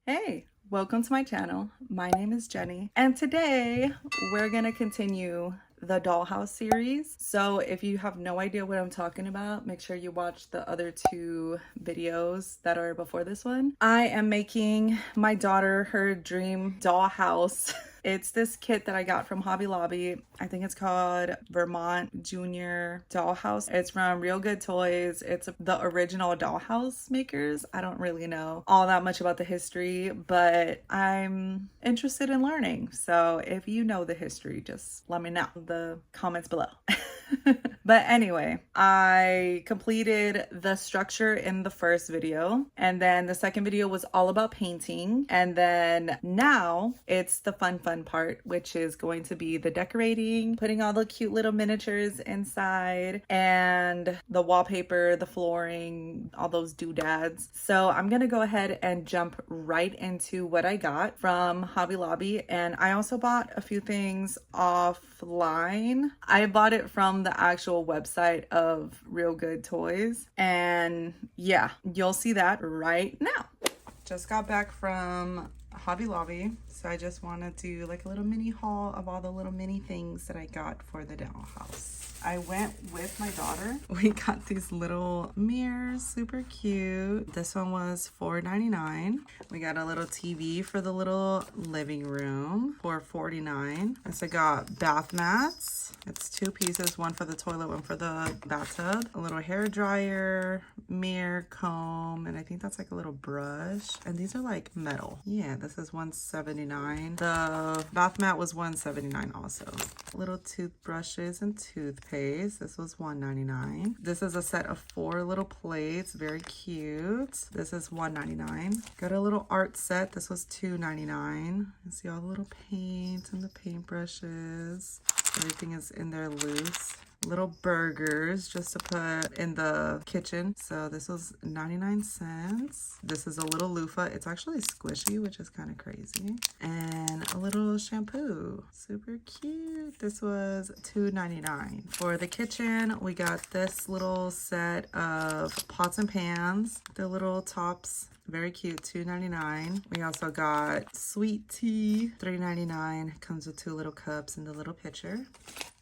Hey, welcome to my channel. My name is Jenny, and today we're gonna continue the dollhouse series. So if you have no idea what I'm talking about, make sure you watch the other two videos that are before this one. I am making my daughter her dream dollhouse. It's this kit that I got from Hobby Lobby. I think it's called Vermont Junior Dollhouse. It's from Real Good Toys. It's the original dollhouse makers. I don't really know all that much about the history, but I'm interested in learning. So if you know the history, just let me know in the comments below. But anyway, I completed the structure in the first video, and then the second video was all about painting, and then now it's the fun part, which is going to be the decorating, putting all the cute little miniatures inside, and the wallpaper, the flooring, all those doodads. So I'm gonna go ahead and jump right into what I got from Hobby Lobby, and I also bought a few things offline. I bought it from the actual website of Real Good Toys, and yeah, you'll see that right now. Just got back from Hobby Lobby, so I just want to do like a little mini haul of all the little mini things that I got for the dollhouse. I went with my daughter. We got these little mirrors, super cute. This one was $4.99. We got a little TV for the little living room for $4.49. I got bath mats. It's 2 pieces, one for the toilet, one for the bathtub. A little hair dryer, mirror, comb, and I think that's like a little brush. And these are like metal. Yeah, this is $179. The bath mat was $179 also. Little toothbrushes and toothpaste. This was $1.99. This is a set of 4 little plates. Very cute. This is $1.99. Got a little art set. This was $2.99. You see all the little paint and the paintbrushes. Everything is in there loose. Little burgers just to put in the kitchen. So this was 99 cents. This is a little loofah. It's actually squishy, which is kind of crazy. And a little shampoo. Super cute. This was $2.99. For the kitchen, we got this little set of pots and pans. The little tops. Very cute, $2.99. We also got sweet tea, $3.99. Comes with 2 little cups and the little pitcher.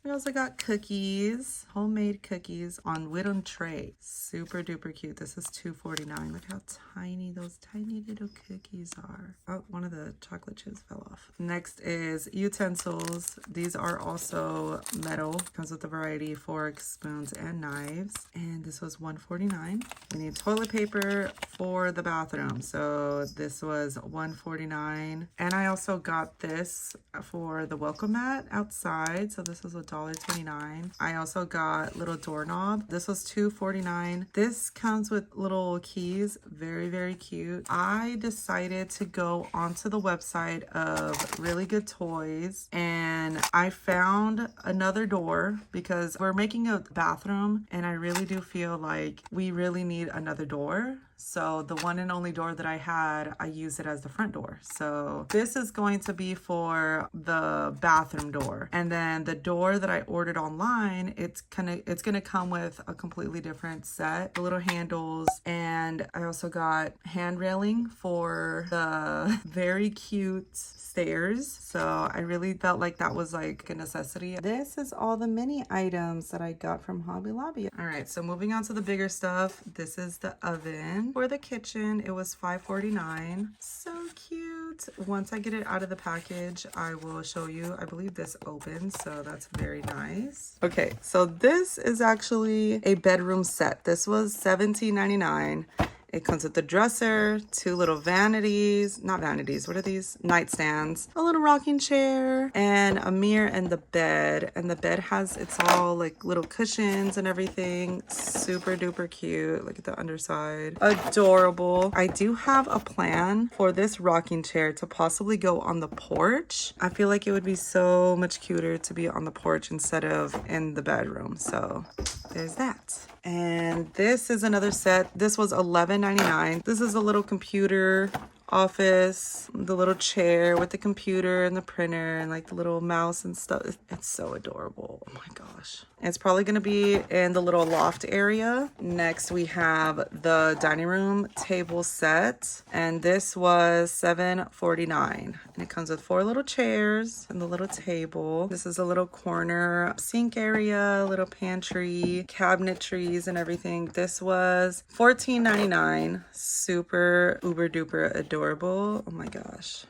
We also got cookies, homemade cookies on wooden tray. Super duper cute. This is $2.49. Look how tiny those tiny little cookies are. Oh, one of the chocolate chips fell off. Next is utensils. These are also metal. Comes with a variety of forks, spoons, and knives. And this was $1.49. We need toilet paper for the bathroom. So this was $1.49. And I also got this for the welcome mat outside. So this was $1.29. I also got little doorknob. This was $2.49. This comes with little keys. Very, very cute. I decided to go onto the website of Really Good Toys, and I found another door because we're making a bathroom, and I really do feel like we really need another door. So the one and only door that I had, I use it as the front door. So this is going to be for the bathroom door. And then the door that I ordered online, it's gonna come with a completely different set, the little handles, and I also got hand railing for the very cute stairs. So I really felt like that was like a necessity. This is all the mini items that I got from Hobby Lobby. All right, so moving on to the bigger stuff. This is the oven for the kitchen. It was $5.49. So cute. Once I get it out of the package, I will show you. I believe this opens, so that's very nice. Okay, so this is actually a bedroom set. This was $17.99. It comes with the dresser, 2 little vanities, not vanities, what are these? Nightstands, a little rocking chair, and a mirror and the bed. And the bed has, it's all like little cushions and everything. Super duper cute. Look at the underside. Adorable. I do have a plan for this rocking chair to possibly go on the porch. I feel like it would be so much cuter to be on the porch instead of in the bedroom. So there's that. And this is another set. This was $11.99. This is a little computer office, the little chair with the computer and the printer and like the little mouse and stuff. It's so adorable. Oh my gosh. It's probably going to be in the little loft area. Next, we have the dining room table set, and this was $7.49. And it comes with 4 little chairs and the little table. This is a little corner sink area, little pantry, cabinetries, and everything. This was $14.99. Super uber duper adorable. Oh my gosh.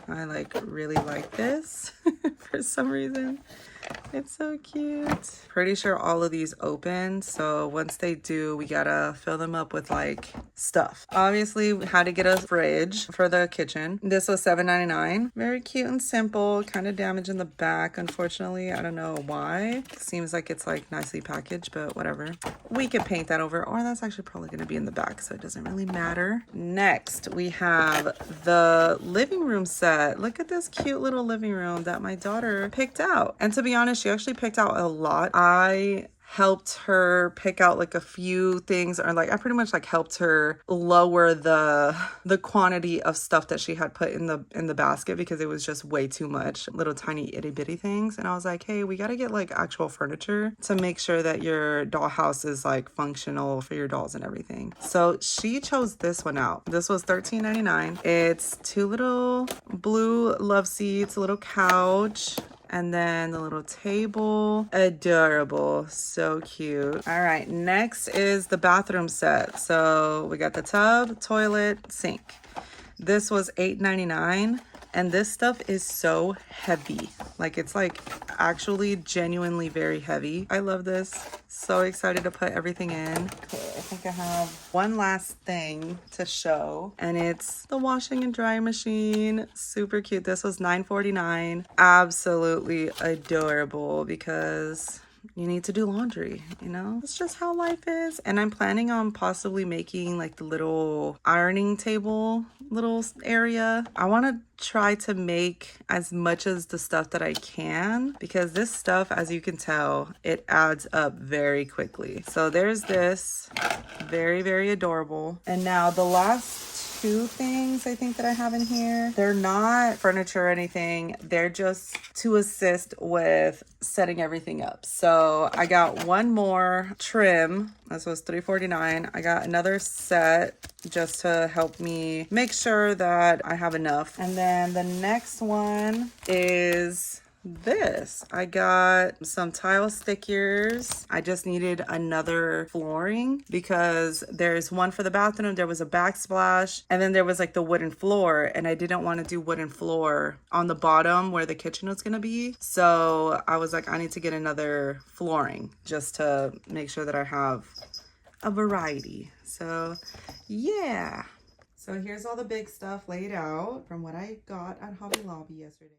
I really like this for some reason. It's so cute. Pretty sure all of these open, so once they do, we gotta fill them up with stuff. Obviously, we had to get a fridge for the kitchen. This was $7.99. Very cute and simple. Kind of damaged in the back, unfortunately. I don't know why. Seems like it's nicely packaged, but whatever. We could paint that over, or that's actually probably gonna be in the back, so it doesn't really matter. Next, we have the living room set. Look at this cute little living room that my daughter picked out. And to be honest, she actually picked out a lot. I helped her pick out a few things, or I pretty much helped her lower the quantity of stuff that she had put in the basket, because it was just way too much, little tiny itty bitty things. And I was like, hey, we got to get actual furniture to make sure that your dollhouse is functional for your dolls and everything. So she chose this one out. This was $13.99. It's 2 little blue love seats, a little couch, and then the little table. Adorable. So cute. All right, next is the bathroom set. So we got the tub, toilet, sink. This was $8.99. And this stuff is so heavy. It's actually genuinely very heavy. I love this. So excited to put everything in. Okay, I think I have one last thing to show, and it's the washing and drying machine. Super cute. This was $9.49. Absolutely adorable, because you need to do laundry, it's just how life is. And I'm planning on possibly making the little ironing table little area. I want to try to make as much as the stuff that I can, because this stuff, as you can tell, it adds up very quickly. So there's this. Very, very adorable. And now the last 2 things I think that I have in here, they're not furniture or anything. They're just to assist with setting everything up. So I got one more trim. This was $3.49. I got another set just to help me make sure that I have enough. And then the next one is this. I got some tile stickers. I just needed another flooring, because there's one for the bathroom. There was a backsplash, and then there was the wooden floor, and I didn't want to do wooden floor on the bottom where the kitchen was going to be. So I was I need to get another flooring just to make sure that I have a variety. So yeah. So here's all the big stuff laid out from what I got at Hobby Lobby yesterday.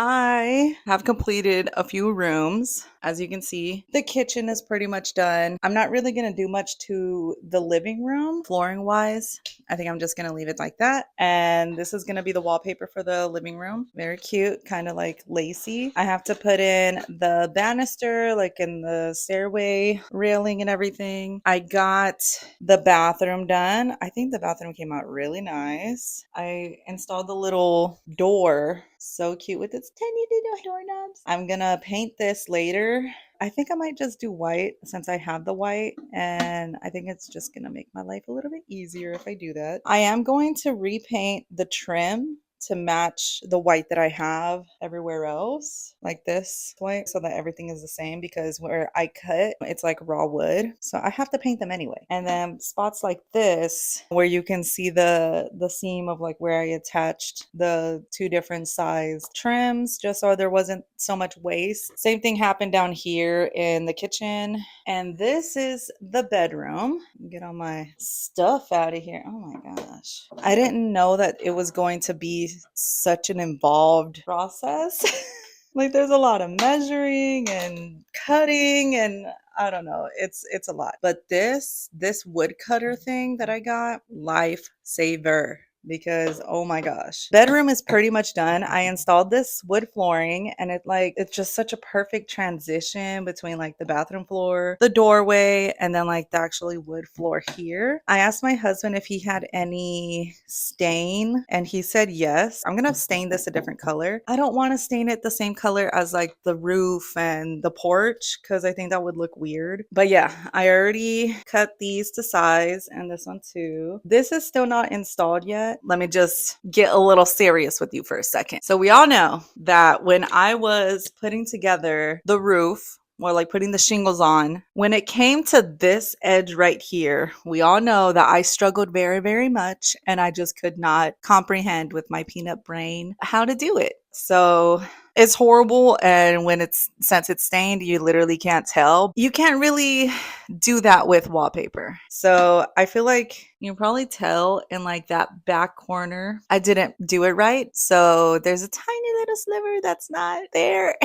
I have completed a few rooms. As you can see, the kitchen is pretty much done. I'm not really going to do much to the living room flooring wise. I think I'm just going to leave it like that. And this is going to be the wallpaper for the living room. Very cute, kind of like lacy. I have to put in the banister, like in the stairway railing and everything. I got the bathroom done. I think the bathroom came out really nice. I installed the little door. So cute with its tiny little doorknobs. I'm gonna paint this later. I think I might just do white since I have the white, and I think it's just gonna make my life a little bit easier if I do that. I am going to repaint the trim to match the white that I have everywhere else, like this white, so that everything is the same, because where I cut, it's like raw wood, so I have to paint them anyway. And then spots like this where you can see the seam of like where I attached the two different size trims, just so there wasn't so much waste. Same thing happened down here in the kitchen. And this is the bedroom. Get all my stuff out of here. Oh my gosh, I didn't know that it was going to be such an involved process. Like there's a lot of measuring and cutting, and I don't know, it's a lot. But this wood cutter thing that I got, lifesaver. Because oh my gosh, bedroom is pretty much done. I installed this wood flooring, and it's just such a perfect transition between like the bathroom floor, the doorway, and then like the actually wood floor here. I asked my husband if he had any stain, and he said yes. I'm gonna stain this a different color. I don't want to stain it the same color as like the roof and the porch, because I think that would look weird. But yeah, I already cut these to size, and this one too. This is still not installed yet. Let me just get a little serious with you for a second. So we all know that when I was putting together the roof, or like putting the shingles on, when it came to this edge right here, we all know that I struggled very, very much, and I just could not comprehend with my peanut brain how to do it. So it's horrible, and since it's stained, you literally can't tell. You can't really do that with wallpaper. So I feel like you can probably tell in like that back corner, I didn't do it right. So there's a tiny little sliver that's not there.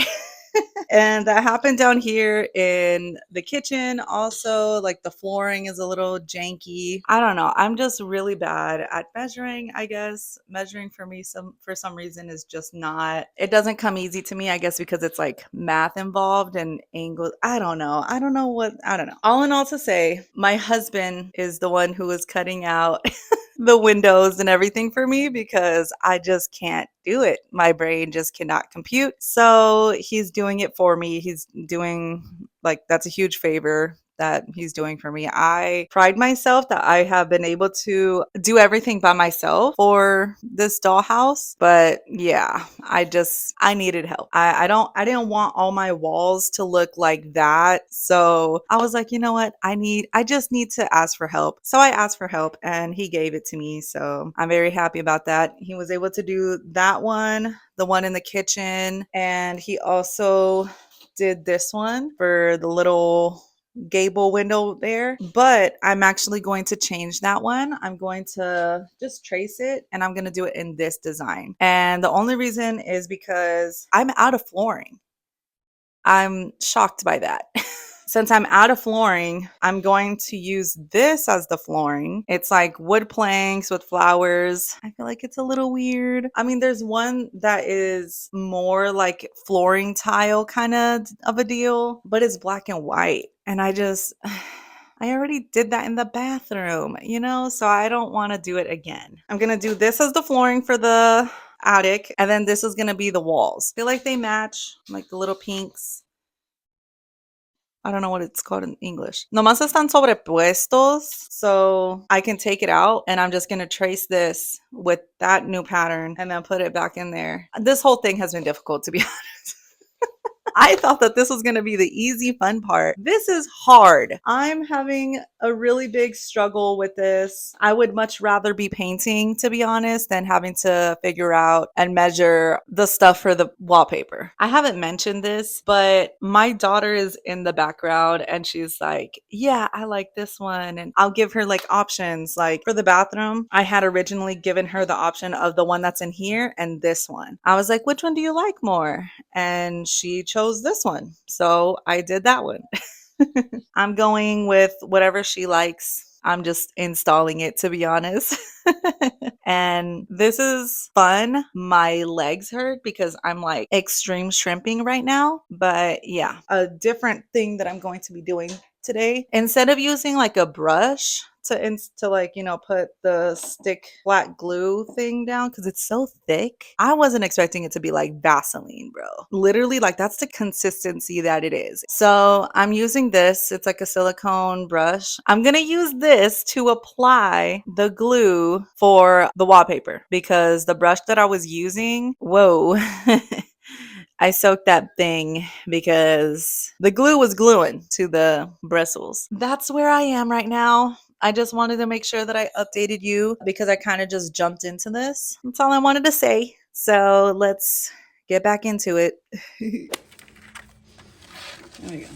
And that happened down here in the kitchen. Also, like the flooring is a little janky. I don't know. I'm just really bad at measuring, I guess. Measuring for me for some reason is just not, it doesn't come easy to me, I guess, because it's like math involved and angles. I don't know. I don't know. All in all to say, my husband is the one who is cutting out the windows and everything for me, because I just can't do it. My brain just cannot compute. So he's doing it for me. He's doing, like, that's a huge favor that he's doing for me. I pride myself that I have been able to do everything by myself for this dollhouse. But yeah, I needed help. I didn't want all my walls to look like that. So I was like, you know what? I just need to ask for help. So I asked for help, and he gave it to me. So I'm very happy about that. He was able to do that one, the one in the kitchen, and he also did this one for the little gable window there. But I'm actually going to change that one. I'm going to just trace it, and I'm going to do it in this design. And the only reason is because I'm out of flooring. I'm shocked by that. Since I'm out of flooring, I'm going to use this as the flooring. It's like wood planks with flowers. I feel like it's a little weird. I mean, there's one that is more like flooring tile kind of a deal, but it's black and white. And I already did that in the bathroom, so I don't want to do it again. I'm going to do this as the flooring for the attic, and then this is going to be the walls. I feel like they match, like the little pinks. I don't know what it's called in English. Nomás están sobrepuestos, so I can take it out, and I'm just going to trace this with that new pattern and then put it back in there. This whole thing has been difficult, to be honest. I thought that this was going to be the easy, fun part. This is hard. I'm having a really big struggle with this. I would much rather be painting, to be honest, than having to figure out and measure the stuff for the wallpaper. I haven't mentioned this, but my daughter is in the background and she's like, yeah, I like this one. And I'll give her like options. Like for the bathroom, I had originally given her the option of the one that's in here and this one. I was like, which one do you like more? And she chose this one. So I did that one. I'm going with whatever she likes. I'm just installing it, to be honest. And this is fun. My legs hurt because I'm like extreme shrimping right now. But yeah, a different thing that I'm going to be doing today, instead of using like a brush to like, you know, put the stick flat glue thing down because it's so thick. I wasn't expecting it to be like Vaseline, bro. Literally, like that's the consistency that it is. So I'm using this. It's like a silicone brush. I'm gonna use this to apply the glue for the wallpaper because the brush that I was using, whoa. I soaked that thing because the glue was gluing to the bristles. That's where I am right now. I just wanted to make sure that I updated you because I kind of just jumped into this. That's all I wanted to say. So let's get back into it. There we go.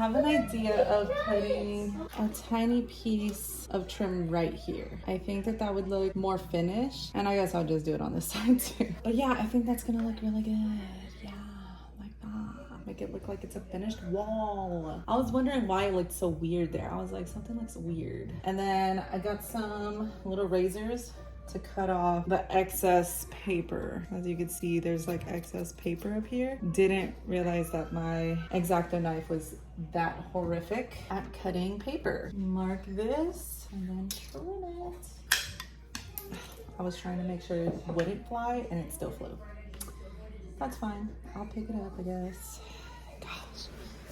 have an idea of putting a tiny piece of trim right here. I think that that would look more finished, and I guess I'll just do it on this side too. But yeah, I think that's gonna look really good. Yeah, like that. Make it look like it's a finished wall. I was wondering why it looked so weird there. I was like, something looks weird. And then I got some little razors to cut off the excess paper. As you can see, there's like excess paper up here. Didn't realize that my X-Acto knife was that horrific at cutting paper. Mark this and then trim it. I was trying to make sure it wouldn't fly and it still flew. That's fine. I'll pick it up, I guess. Gosh,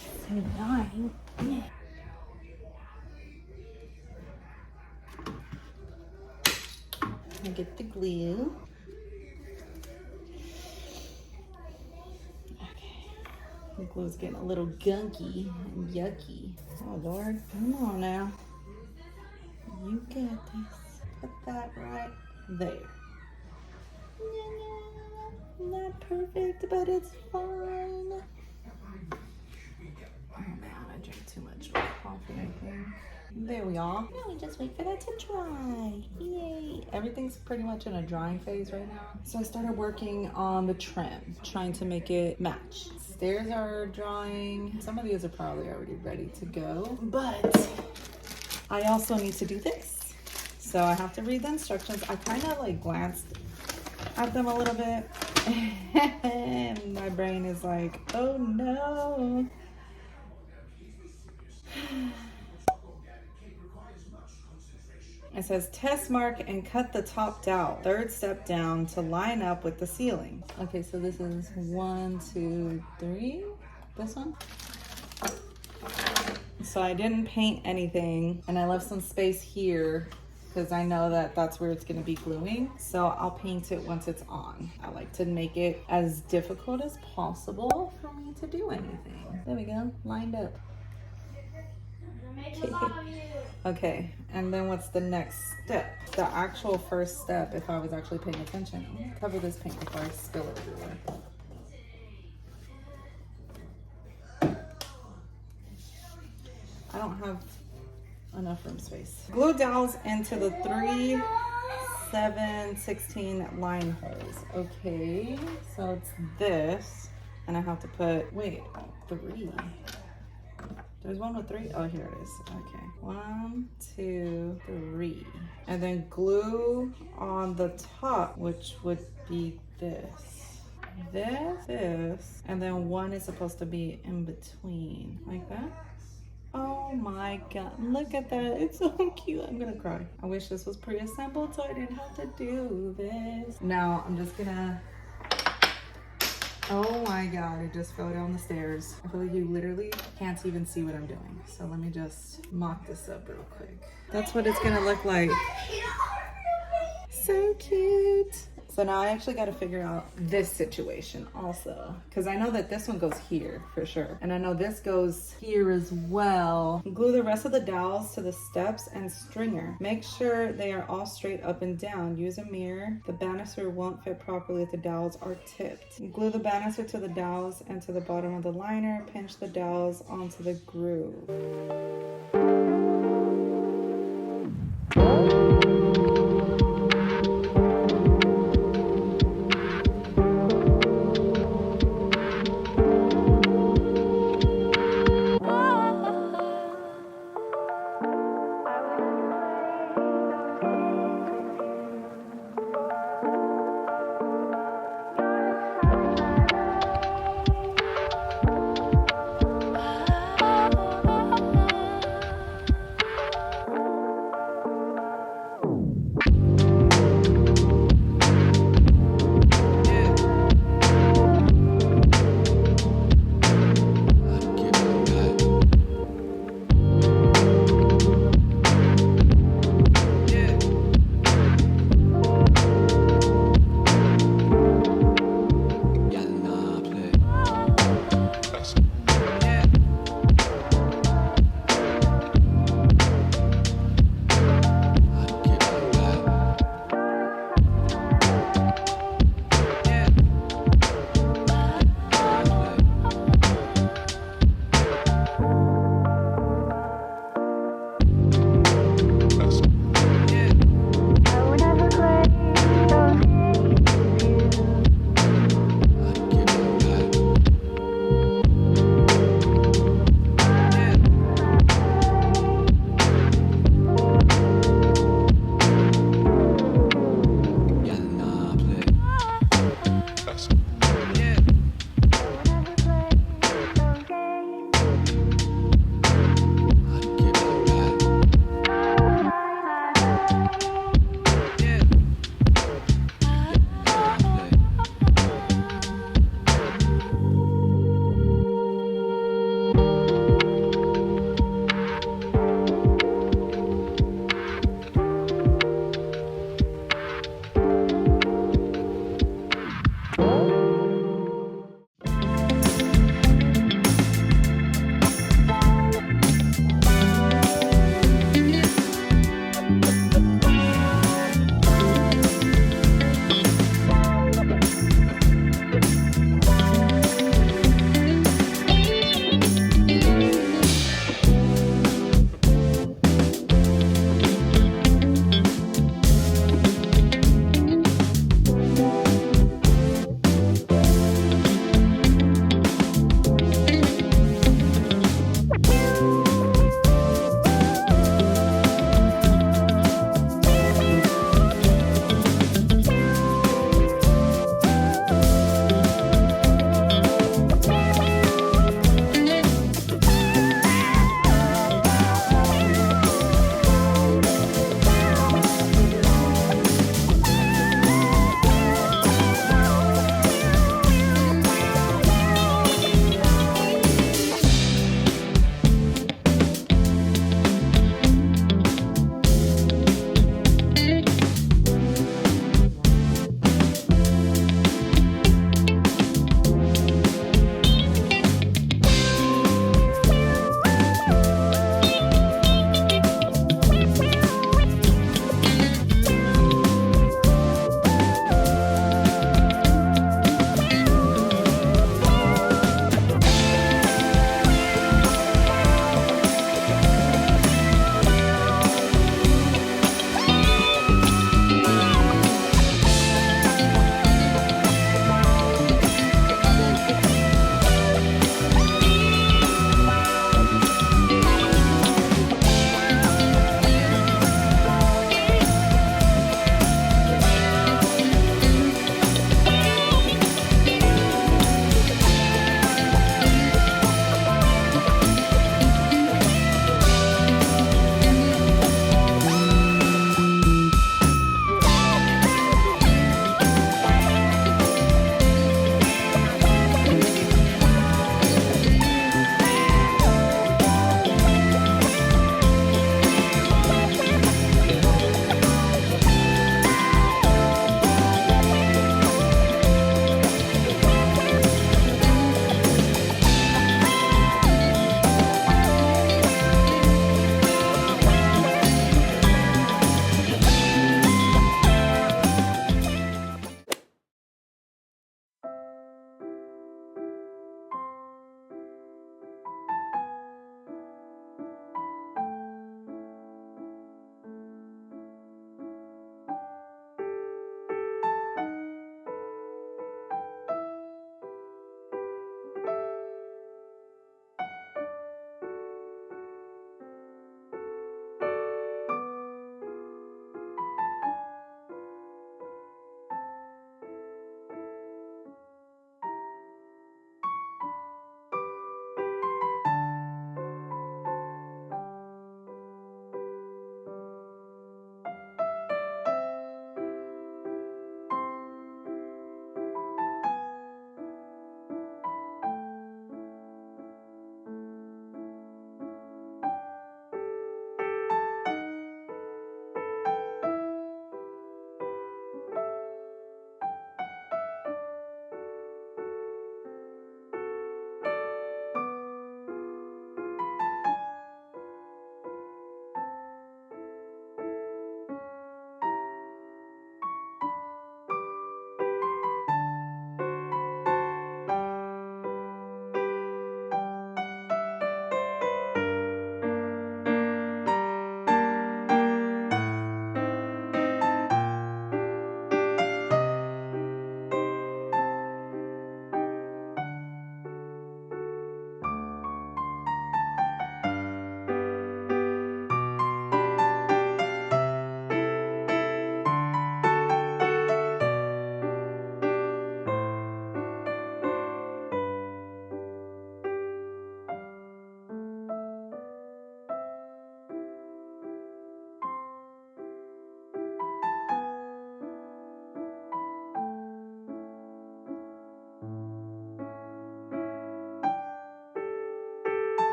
so annoying. I get the glue. Okay. The glue's getting a little gunky and yucky. Oh Lord, come on now. You got this. Put that right there. Not perfect, but it's fine. Oh man, I drank too much coffee, I think. There we are. Now we just wait for that to dry. Yay. Everything's pretty much in a drying phase right now. So I started working on the trim, trying to make it match. Stairs are drying. Some of these are probably already ready to go, but I also need to do this. So I have to read the instructions. I kind of like glanced at them a little bit and my brain is like, oh no. It says test mark and cut the top dowel. Third step down to line up with the ceiling. Okay, so this is 1, 2, 3. This one. So I didn't paint anything and I left some space here because I know that that's where it's going to be gluing. So I'll paint it once it's on. I like to make it as difficult as possible for me to do anything. There we go, lined up. Okay, and then what's the next step? The actual first step, if I was actually paying attention. I'm gonna cover this paint before I spill it everywhere. I don't have enough room space. Glue dowels into the 3, 7, 16 line holes. Okay, so it's this, and I have to put, wait, 3. There's one with 3. Oh, here it is. Okay. 1, 2, 3. And then glue on the top, which would be this. This. And then one is supposed to be in between. Like that. Oh my God. Look at that. It's so cute. I'm gonna cry. I wish this was pre-assembled so I didn't have to do this. Now I'm just gonna... Oh my God, it just fell down the stairs. I feel like you literally can't even see what I'm doing. So let me just mop this up real quick. That's what it's gonna look like. So cute. So now I actually gotta figure out this situation also. Cause I know that this one goes here for sure. And I know this goes here as well. Glue the rest of the dowels to the steps and stringer. Make sure they are all straight up and down. Use a mirror. The banister won't fit properly if the dowels are tipped. Glue the banister to the dowels and to the bottom of the liner. Pinch the dowels onto the groove.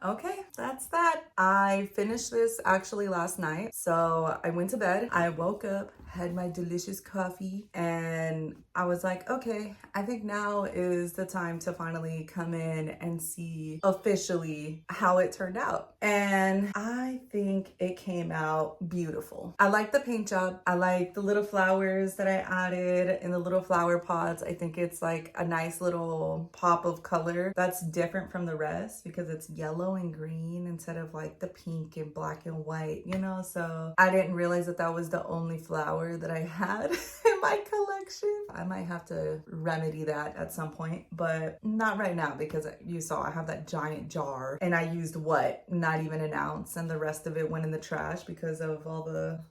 Okay, that's that. I finished this actually last night. So I went to bed, I woke up, had my delicious coffee, and I was like, okay, I think now is the time to finally come in and see officially how it turned out. And I think it came out beautiful. I like the paint job. I like the little flowers that I added in the little flower pots. I think it's like a nice little pop of color that's different from the rest because it's yellow and green instead of like the pink and black and white, you know? So I didn't realize that that was the only flower that I had in my collection. I might have to remedy that at some point, but not right now because you saw I have that giant jar and I used what? Not even an ounce, and the rest of it went in the trash because of all the...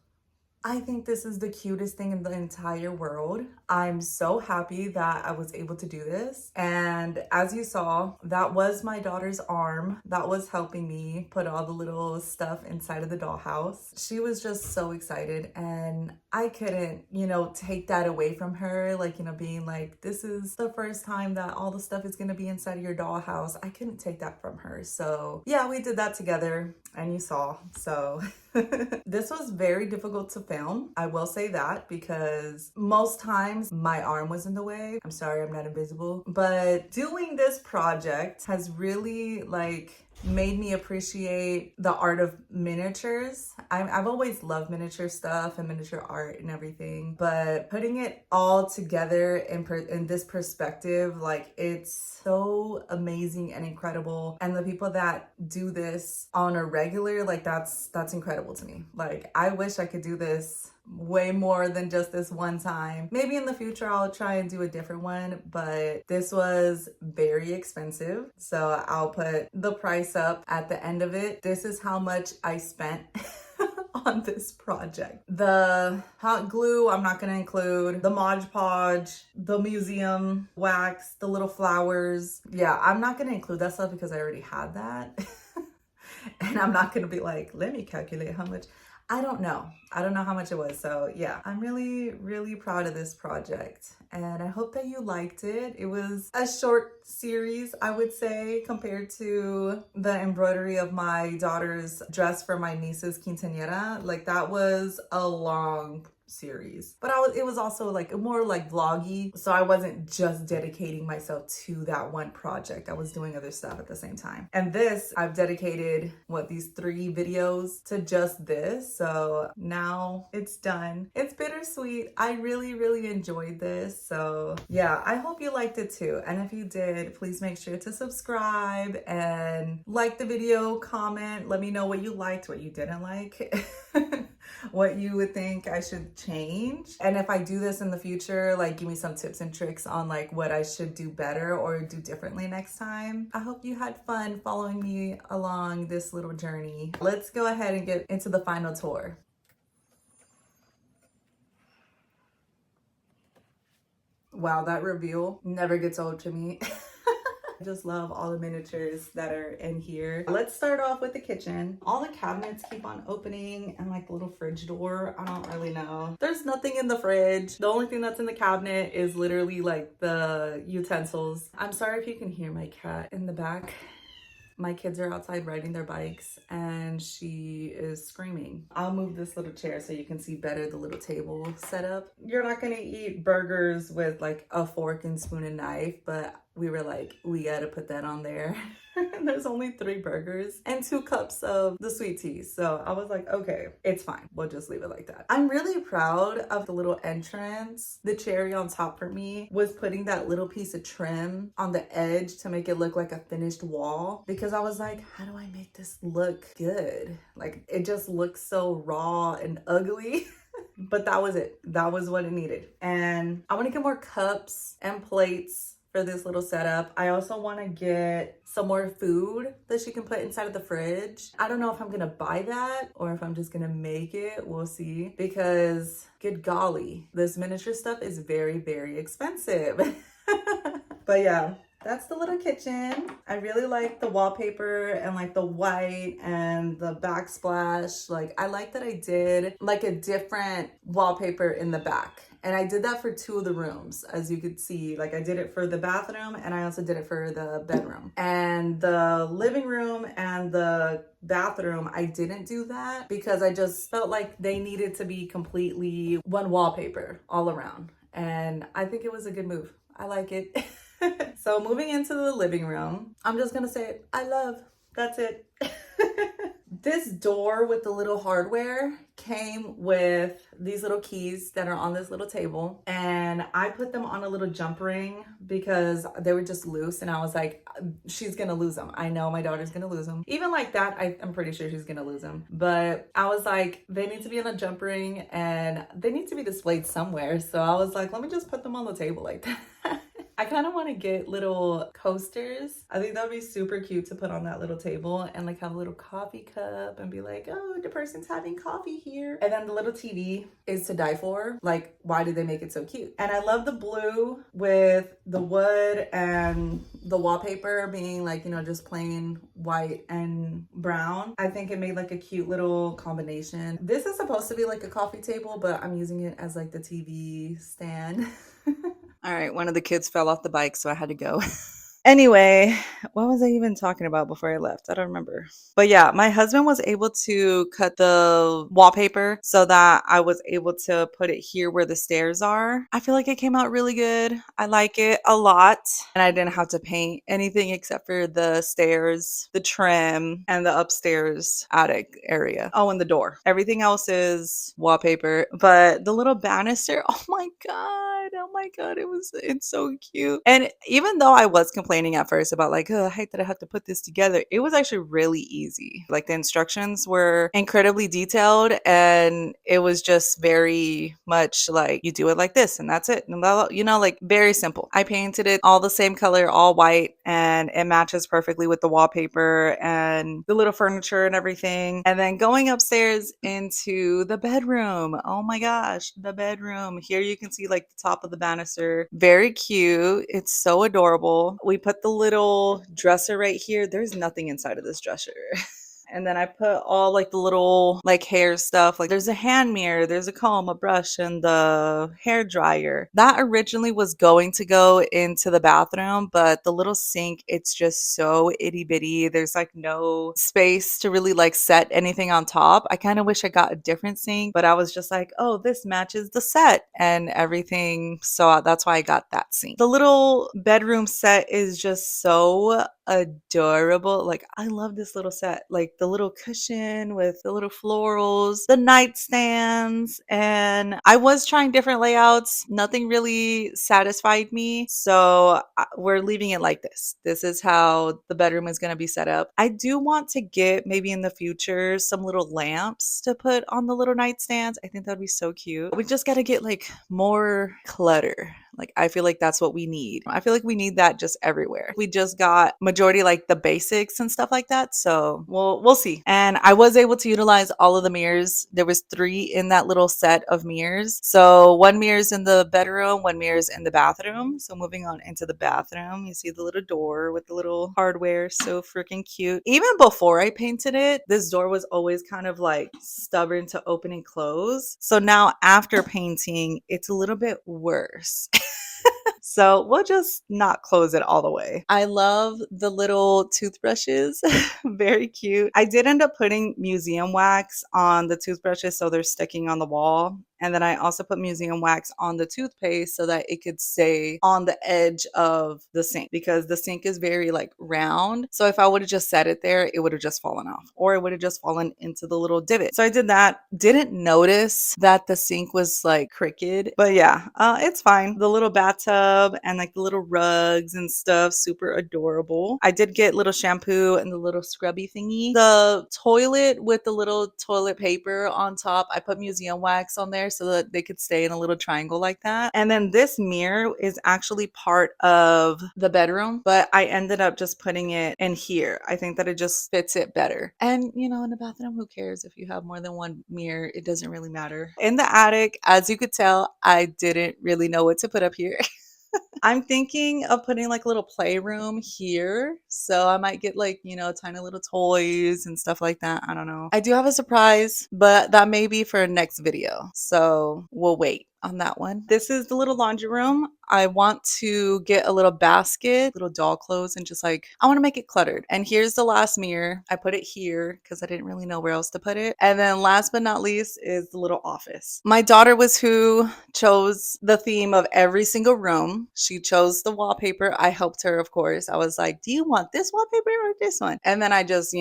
I think this is the cutest thing in the entire world. I'm so happy that I was able to do this. And as you saw, that was my daughter's arm that was helping me put all the little stuff inside of the dollhouse. She was just so excited, and I couldn't, you know, take that away from her. Like, you know, being like, this is the first time that all the stuff is gonna be inside of your dollhouse. I couldn't take that from her. So yeah, we did that together, and you saw. So this was very difficult to film. I will say that, because most times my arm was in the way. I'm sorry, I'm not invisible. But doing this project has really made me appreciate the art of miniatures. I've always loved miniature stuff and miniature art and everything, but putting it all together in this perspective, like, it's so amazing and incredible. And the people that do this on a regular, like, that's incredible to me. Like, I wish I could do this way more than just this one time. Maybe in the future I'll try and do a different one, but this was very expensive. So I'll put the price up at the end of it. This is how much I spent on this project. The hot glue, I'm not gonna include. The Modge Podge, the museum wax, the little flowers. Yeah, I'm not gonna include that stuff because I already had that. And I'm not gonna be like, let me calculate how much. I don't know how much it was. So yeah, I'm really, really proud of this project, and I hope that you liked it. It was a short series, I would say, compared to the embroidery of my daughter's dress for my niece's quinceañera. Like, that was a long series, but it was also like more like vloggy, so I wasn't just dedicating myself to that one project. I was doing other stuff at the same time. And this, I've dedicated these 3 videos to just this, so now it's done. It's bittersweet. I really, really enjoyed this. So yeah, I hope you liked it too, and if you did, please make sure to subscribe and like the video, comment, let me know what you liked, what you didn't like. What you would think I should change. And if I do this in the future, like, give me some tips and tricks on like what I should do better or do differently next time. I hope you had fun following me along this little journey. Let's go ahead and get into the final tour. Wow, that reveal never gets old to me. I just love all the miniatures that are in here. Let's start off with the kitchen. All the cabinets keep on opening, and like the little fridge door, I don't really know. There's nothing in the fridge. The only thing that's in the cabinet is literally like the utensils. I'm sorry if you can hear my cat in the back. My kids are outside riding their bikes and she is screaming. I'll move this little chair so you can see better the little table setup. You're not gonna eat burgers with like a fork and spoon and knife, but we were like, we gotta put that on there. There's only 3 burgers and 2 cups of the sweet tea. So I was like, okay, it's fine. We'll just leave it like that. I'm really proud of the little entrance. The cherry on top for me was putting that little piece of trim on the edge to make it look like a finished wall, because I was like, how do I make this look good? Like, it just looks so raw and ugly. But that was it. That was what it needed. And I want to get more cups and plates for this little setup. I also want to get some more food that she can put inside of the fridge. I don't know if I'm gonna buy that or if I'm just gonna make it. We'll see, because good golly, this miniature stuff is very, very expensive. But yeah, that's the little kitchen. I really like the wallpaper and like the white and the backsplash. Like, I like that I did like a different wallpaper in the back. And I did that for 2 of the rooms, as you could see. Like I did it for the bathroom and I also did it for the bedroom. And the living room and the bathroom, I didn't do that because I just felt like they needed to be completely one wallpaper all around. And I think it was a good move. I like it. So moving into the living room, I'm just gonna say I love. That's it. This door with the little hardware came with these little keys that are on this little table, and I put them on a little jump ring because they were just loose, and I was like, she's gonna lose them. I know my daughter's gonna lose them. Even like that, I'm pretty sure she's gonna lose them. But I was like, they need to be on a jump ring and they need to be displayed somewhere. So I was like, let me just put them on the table like that. I kind of want to get little coasters. I think that would be super cute to put on that little table and like have a little coffee cup and be like, oh, the person's having coffee here. And then the little TV is to die for. Like, why did they make it so cute? And I love the blue with the wood and the wallpaper being like, you know, just plain white and brown. I think it made like a cute little combination. This is supposed to be like a coffee table, but I'm using it as like the TV stand. All right, one of the kids fell off the bike, so I had to go. Anyway, what was I even talking about before I left? I don't remember. But yeah, my husband was able to cut the wallpaper so that I was able to put it here where the stairs are. I feel like it came out really good. I like it a lot. And I didn't have to paint anything except for the stairs, the trim, and the upstairs attic area. Oh, and the door. Everything else is wallpaper. But the little banister, oh my God, it's so cute. And even though I was complaining at first about like, oh, I hate that I have to put this together, it was actually really easy. Like the instructions were incredibly detailed and it was just very much like you do it like this and that's it. And blah, blah, you know, like very simple. I painted it all the same color, all white, and it matches perfectly with the wallpaper and the little furniture and everything. And then going upstairs into the bedroom. Oh my gosh, the bedroom. Here you can see like the top of the banister. Very cute. It's so adorable. We put the little dresser right here. There's nothing inside of this dresser. And then I put all like the little like hair stuff. Like there's a hand mirror, there's a comb, a brush, and the hair dryer. That originally was going to go into the bathroom, but the little sink, it's just so itty bitty. There's like no space to really like set anything on top. I kind of wish I got a different sink, but I was just like, oh, this matches the set and everything. So that's why I got that sink. The little bedroom set is just so adorable. Like I love this little set, like the little cushion with the little florals, the nightstands, and I was trying different layouts. Nothing really satisfied me, so we're leaving it like this. This is how the bedroom is going to be set up. I do want to get maybe in the future some little lamps to put on the little nightstands. I think that'd be so cute. We just got to get like more clutter. Like I feel like that's what we need. I feel like we need that just everywhere. We just got majority like the basics and stuff like that. So we'll see. And I was able to utilize all of the mirrors. There was 3 in that little set of mirrors. So 1 mirror's in the bedroom, 1 mirror's in the bathroom. So moving on into the bathroom, you see the little door with the little hardware. So freaking cute. Even before I painted it, this door was always kind of like stubborn to open and close. So now after painting, it's a little bit worse. So we'll just not close it all the way. I love the little toothbrushes. Very cute. I did end up putting museum wax on the toothbrushes so they're sticking on the wall. And then I also put museum wax on the toothpaste so that it could stay on the edge of the sink because the sink is very like round. So if I would have just set it there, it would have just fallen off or it would have just fallen into the little divot. So I did that. Didn't notice that the sink was like crooked, but yeah, it's fine. The little bathtub and like the little rugs and stuff, super adorable. I did get little shampoo and the little scrubby thingy. The toilet with the little toilet paper on top, I put museum wax on there so that they could stay in a little triangle like that. And then this mirror is actually part of the bedroom, but I ended up just putting it in here. I think that it just fits it better. And you know, in the bathroom, who cares if you have more than 1 mirror? It doesn't really matter. In the attic, as you could tell, I didn't really know what to put up here. I'm thinking of putting like a little playroom here. So I might get like, tiny little toys and stuff like that. I don't know. I do have a surprise, but that may be for next video. So we'll wait on that one. This is the little laundry room. I want to get a little basket, little doll clothes, and just like, I want to make it cluttered. And here's the last mirror. I put it here because I didn't really know where else to put it. And then last but not least is the little office. My daughter was who chose the theme of every single room. She chose the wallpaper. I helped her, of course. I was like, do you want this wallpaper or this one? And then I just,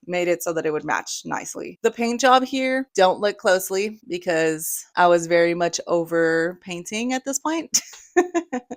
made it so that it would match nicely. The paint job here, don't look closely because I was very much over painting at this point.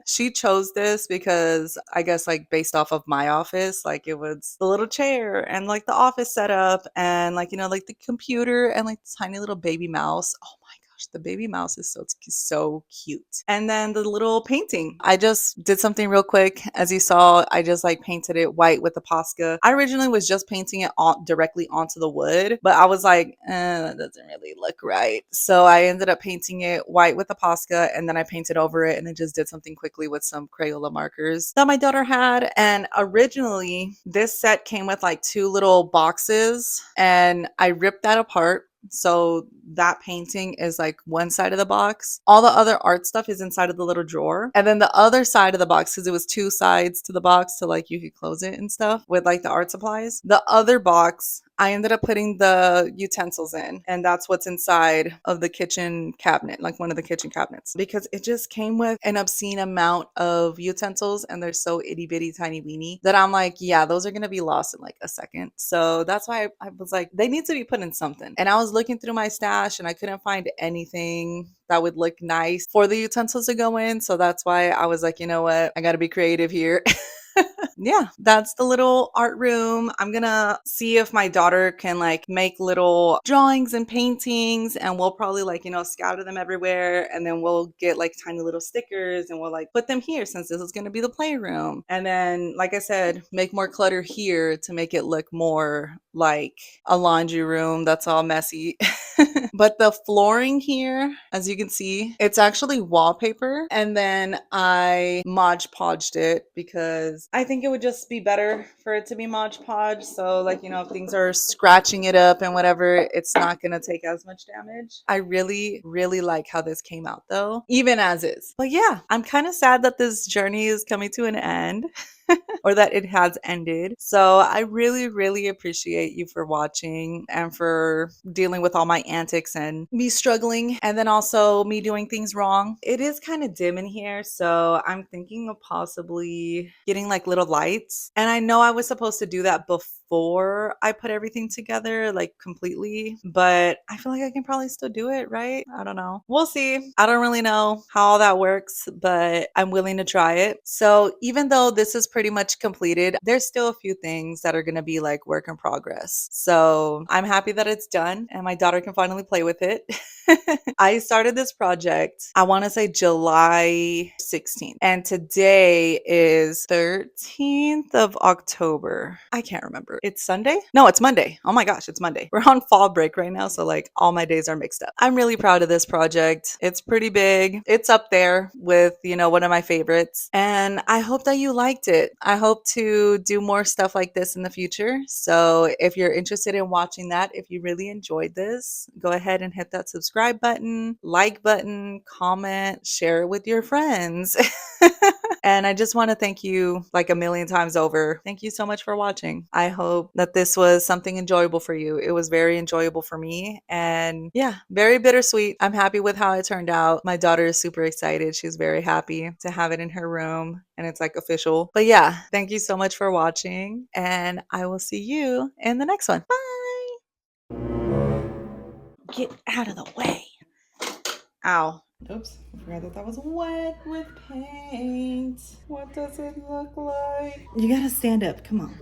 She chose this because I guess like based off of my office, like it was the little chair and like the office setup and like, like the computer and like the tiny little baby mouse. Oh my gosh, the baby mouse is so cute. And then the little painting. I just did something real quick. As you saw, I just like painted it white with the Posca. I originally was just painting it directly onto the wood, but I was like, that doesn't really look right. So I ended up painting it white with the Posca, and then I painted over it and then just did something quickly with some Crayola markers that my daughter had. And originally this set came with like 2 little boxes, and I ripped that apart. So that painting is like one side of the box. All the other art stuff is inside of the little drawer. And then the other side of the box, because it was 2 sides to the box to like you could close it and stuff with like the art supplies. The other box, I ended up putting the utensils in, and that's what's inside of the kitchen cabinet, like one of the kitchen cabinets, because it just came with an obscene amount of utensils and they're so itty bitty tiny weeny that I'm like, yeah, those are going to be lost in like a second. So that's why I was like, they need to be put in something. And I was looking through my stash and I couldn't find anything that would look nice for the utensils to go in. So that's why I was like, you know what? I got to be creative here. Yeah, that's the little art room. I'm gonna see if my daughter can like make little drawings and paintings, and we'll probably like, scatter them everywhere. And then we'll get like tiny little stickers and we'll like put them here since this is gonna be the playroom. And then, like I said, make more clutter here to make it look more like a laundry room that's all messy. But the flooring here, as you can see, it's actually wallpaper. And then I Modge Podged it because I think it would just be better for it to be Modge Podge. So like, if things are scratching it up and whatever, it's not going to take as much damage. I really, really like how this came out though, even as is. But yeah, I'm kind of sad that this journey is coming to an end. Or that it has ended. So I really, really appreciate you for watching and for dealing with all my antics and me struggling and then also me doing things wrong. It is kind of dim in here, so I'm thinking of possibly getting like little lights. And I know I was supposed to do that before I put everything together like completely, but I feel like I can probably still do it, right? I don't know. We'll see. I don't really know how all that works, but I'm willing to try it. So even though this is pretty much completed, there's still a few things that are going to be like work in progress. So I'm happy that it's done and my daughter can finally play with it. I started this project, I want to say July 16th, and today is 13th of October. I can't remember. It's Sunday? No, it's Monday. Oh my gosh, it's Monday. We're on fall break right now, so like all my days are mixed up. I'm really proud of this project. It's pretty big. It's up there with, one of my favorites. And I hope that you liked it. I hope to do more stuff like this in the future. So if you're interested in watching that, if you really enjoyed this, go ahead and hit that subscribe button, like button, comment, share it with your friends. And I just want to thank you like a million times over. Thank you so much for watching. I hope that this was something enjoyable for you. It was very enjoyable for me. And yeah, very bittersweet. I'm happy with how it turned out. My daughter is super excited. She's very happy to have it in her room and it's like official. But yeah, thank you so much for watching. And I will see you in the next one. Bye. Get out of the way. Ow. Oops, I forgot that that was wet with paint. What does it look like? You gotta stand up, come on.